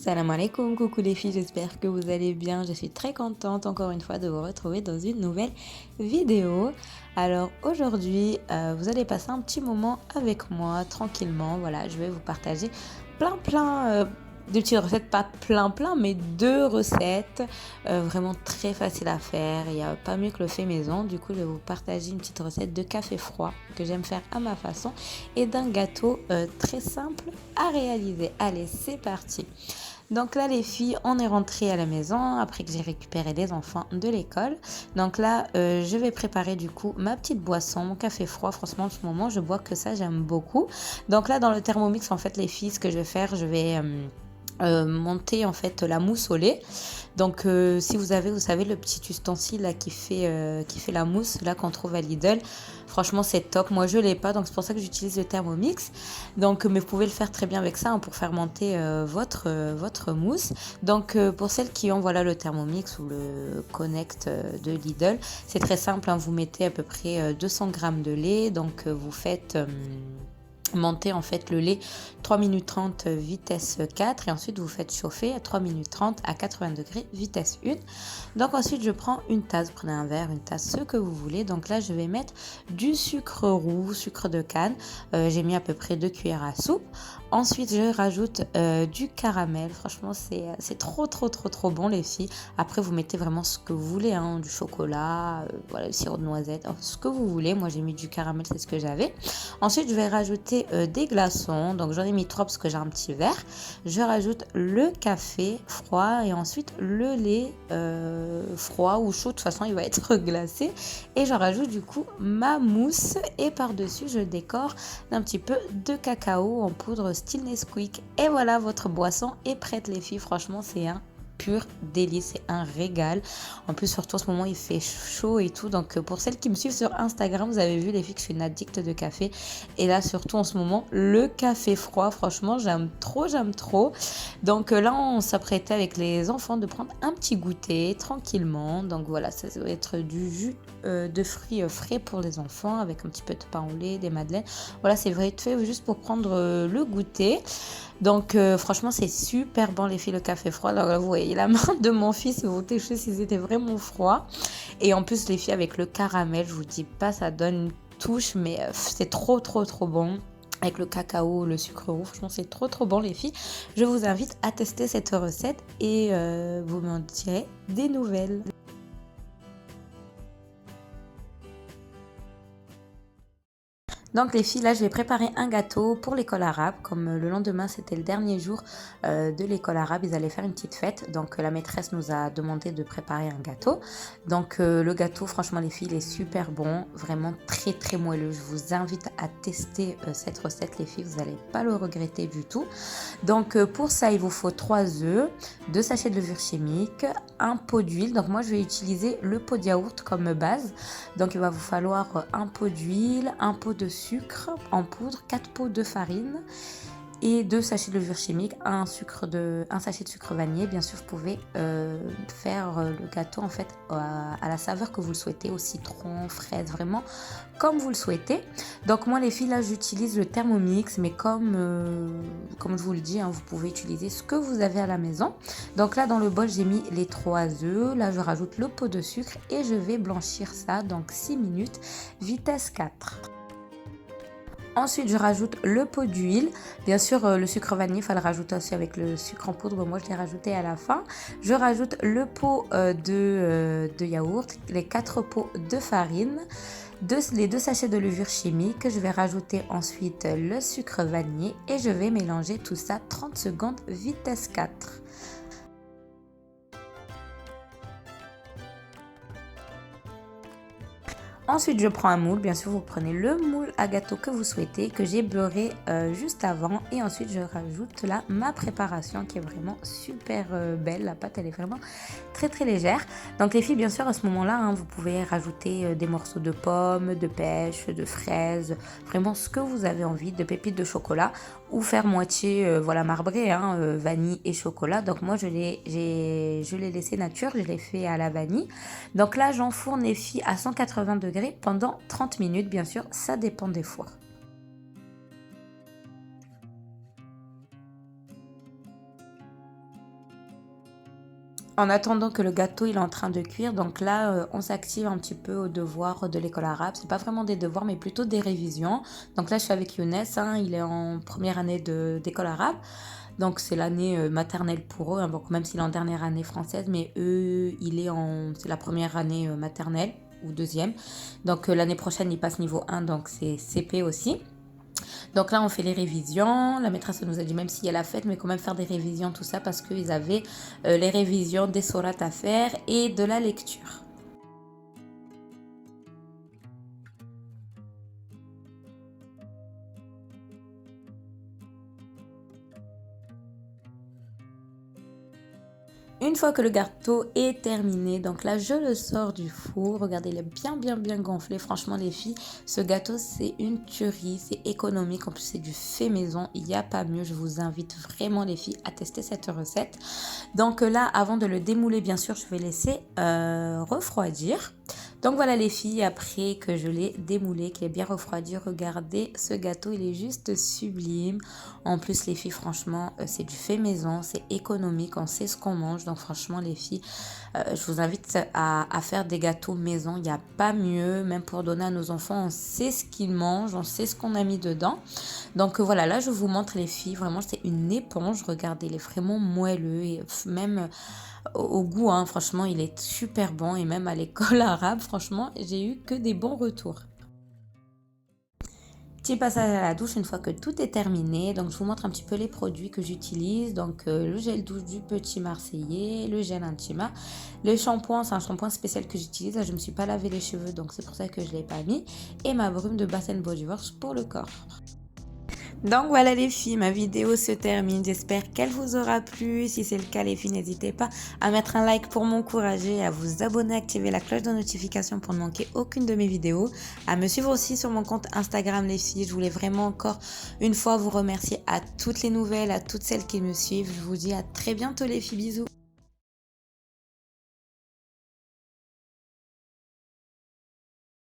Salam alaikum, coucou les filles, j'espère que vous allez bien. Je suis très contente encore une fois de vous retrouver dans une nouvelle vidéo. Alors aujourd'hui, vous allez passer un petit moment avec moi tranquillement. Voilà, je vais vous partager plein de petites recettes, pas plein, mais deux recettes vraiment très faciles à faire. Il n'y a pas mieux que le fait maison. Du coup, je vais vous partager une petite recette de café froid que j'aime faire à ma façon et d'un gâteau très simple à réaliser. Allez, c'est parti. Donc là, les filles, on est rentré à la maison après que j'ai récupéré les enfants de l'école. Donc là, je vais préparer du coup ma petite boisson, mon café froid. Franchement, en ce moment, je bois que ça, j'aime beaucoup. Donc là, dans le Thermomix, en fait, les filles, ce que je vais faire, je vais monter en fait la mousse au lait. Donc si vous avez, vous savez, le petit ustensile là qui fait la mousse là qu'on trouve à Lidl, franchement c'est top. Moi je l'ai pas, donc c'est pour ça que j'utilise le Thermomix. Donc mais vous pouvez le faire très bien avec ça hein, pour faire monter votre mousse. Donc pour celles qui ont voilà le Thermomix ou le Connect de Lidl, c'est très simple hein, vous mettez à peu près 200 grammes de lait, donc vous faites monter en fait le lait 3 minutes 30 vitesse 4 et ensuite vous faites chauffer à 3 minutes 30 à 80 degrés vitesse 1. Donc ensuite je prends une tasse, prenez un verre, une tasse, ce que vous voulez. Donc là je vais mettre du sucre roux, sucre de canne, j'ai mis à peu près 2 cuillères à soupe. Ensuite je rajoute du caramel, franchement c'est trop bon les filles. Après vous mettez vraiment ce que vous voulez, hein, du chocolat, voilà, le sirop de noisette, ce que vous voulez. Moi j'ai mis du caramel, c'est ce que j'avais. Ensuite je vais rajouter des glaçons, donc j'en ai mis 3 parce que j'ai un petit verre. Je rajoute le café froid et ensuite le lait froid ou chaud, de toute façon il va être glacé. Et je rajoute du coup ma mousse et par-dessus je décore d'un petit peu de cacao en poudre style Nesquik. Et voilà, votre boisson est prête les filles, franchement c'est un pur délice, c'est un régal. En plus surtout en ce moment il fait chaud et tout, donc pour celles qui me suivent sur Instagram, vous avez vu les filles que je suis une addict de café et là surtout en ce moment le café froid, franchement j'aime trop. Donc là on s'apprêtait avec les enfants de prendre un petit goûter tranquillement. Donc voilà, ça va être du jus de fruits frais pour les enfants avec un petit peu de pain au lait, des madeleines. Voilà, c'est vrai fait juste pour prendre le goûter. Donc franchement c'est super bon les filles, le café froid. Alors là, vous voyez la main de mon fils et vos técheux s'ils étaient vraiment froids. Et en plus les filles avec le caramel, je vous dis pas, ça donne une touche, mais c'est trop bon. Avec le cacao, le sucre roux, franchement c'est trop bon les filles. Je vous invite à tester cette recette et vous m'en direz des nouvelles. Donc les filles, là je vais préparer un gâteau pour l'école arabe. Comme le lendemain c'était le dernier jour de l'école arabe, ils allaient faire une petite fête. Donc la maîtresse nous a demandé de préparer un gâteau. Donc le gâteau, franchement les filles, il est super bon, vraiment très moelleux. Je vous invite à tester cette recette les filles, vous n'allez pas le regretter du tout. Donc pour ça il vous faut 3 œufs, 2 sachets de levure chimique, un pot d'huile. Donc moi je vais utiliser le pot de yaourt comme base. Donc il va vous falloir un pot d'huile, un pot de sucre en poudre, 4 pots de farine et 2 sachets de levure chimique, un sachet de sucre vanillé. Bien sûr, vous pouvez faire le gâteau en fait à la saveur que vous le souhaitez, au citron, fraise, vraiment comme vous le souhaitez. Donc moi les filles là j'utilise le Thermomix, mais comme je vous le dis, hein, vous pouvez utiliser ce que vous avez à la maison. Donc là dans le bol j'ai mis les 3 œufs, là je rajoute le pot de sucre et je vais blanchir ça donc 6 minutes, vitesse 4. Ensuite, je rajoute le pot d'huile. Bien sûr, le sucre vanille, il faut le rajouter aussi avec le sucre en poudre. Moi, je l'ai rajouté à la fin. Je rajoute le pot de yaourt, les 4 pots de farine, les 2 sachets de levure chimique. Je vais rajouter ensuite le sucre vanillé et je vais mélanger tout ça 30 secondes, vitesse 4. Ensuite, je prends un moule. Bien sûr, vous prenez le moule à gâteau que vous souhaitez, que j'ai beurré juste avant. Et ensuite, je rajoute là ma préparation qui est vraiment super belle. La pâte, elle est vraiment très légère. Donc les filles, bien sûr, à ce moment-là, hein, vous pouvez rajouter des morceaux de pommes, de pêche, de fraises, vraiment ce que vous avez envie, de pépites de chocolat ou faire moitié voilà marbré, hein, vanille et chocolat. Donc moi, je l'ai laissé nature, je l'ai fait à la vanille. Donc là, j'enfourne les filles à 180 degrés pendant 30 minutes, bien sûr, ça dépend des fours. En attendant que le gâteau il est en train de cuire, donc là on s'active un petit peu aux devoirs de l'école arabe. C'est pas vraiment des devoirs mais plutôt des révisions. Donc là je suis avec Younes, hein, il est en première année d'école arabe. Donc c'est l'année maternelle pour eux, hein, bon, même s'il est en dernière année française, mais eux c'est la première année maternelle ou deuxième. Donc l'année prochaine il passe niveau 1, donc c'est CP aussi. Donc là, on fait les révisions. La maîtresse nous a dit, même s'il y a la fête, mais quand même faire des révisions, tout ça, parce qu'ils avaient les révisions des sourates à faire et de la lecture. Une fois que le gâteau est terminé, donc là je le sors du four. Regardez, il est bien gonflé. Franchement les filles, ce gâteau c'est une tuerie, c'est économique. En plus c'est du fait maison, il n'y a pas mieux. Je vous invite vraiment les filles à tester cette recette. Donc là, avant de le démouler, bien sûr, je vais laisser refroidir. Donc voilà les filles, après que je l'ai démoulé, qu'il est bien refroidi, regardez ce gâteau, il est juste sublime. En plus les filles, franchement, c'est du fait maison, c'est économique, on sait ce qu'on mange. Donc franchement les filles, je vous invite à faire des gâteaux maison, il n'y a pas mieux. Même pour donner à nos enfants, on sait ce qu'ils mangent, on sait ce qu'on a mis dedans. Donc voilà, là je vous montre les filles, vraiment c'est une éponge, regardez, il est vraiment moelleux et même au goût, hein, franchement il est super bon. Et même à l'école arabe, franchement j'ai eu que des bons retours. Petit passage à la douche une fois que tout est terminé. Donc je vous montre un petit peu les produits que j'utilise. Donc le gel douche du Petit Marseillais, le gel Intima, le shampoing, c'est un shampoing spécial que j'utilise. Là je me suis pas lavé les cheveux donc c'est pour ça que je l'ai pas mis. Et ma brume de Bath Body Works pour le corps. Donc voilà les filles, ma vidéo se termine. J'espère qu'elle vous aura plu. Si c'est le cas les filles, n'hésitez pas à mettre un like pour m'encourager, à vous abonner, activer la cloche de notification pour ne manquer aucune de mes vidéos, à me suivre aussi sur mon compte Instagram les filles. Je voulais vraiment encore une fois vous remercier à toutes les nouvelles, à toutes celles qui me suivent. Je vous dis à très bientôt les filles, bisous.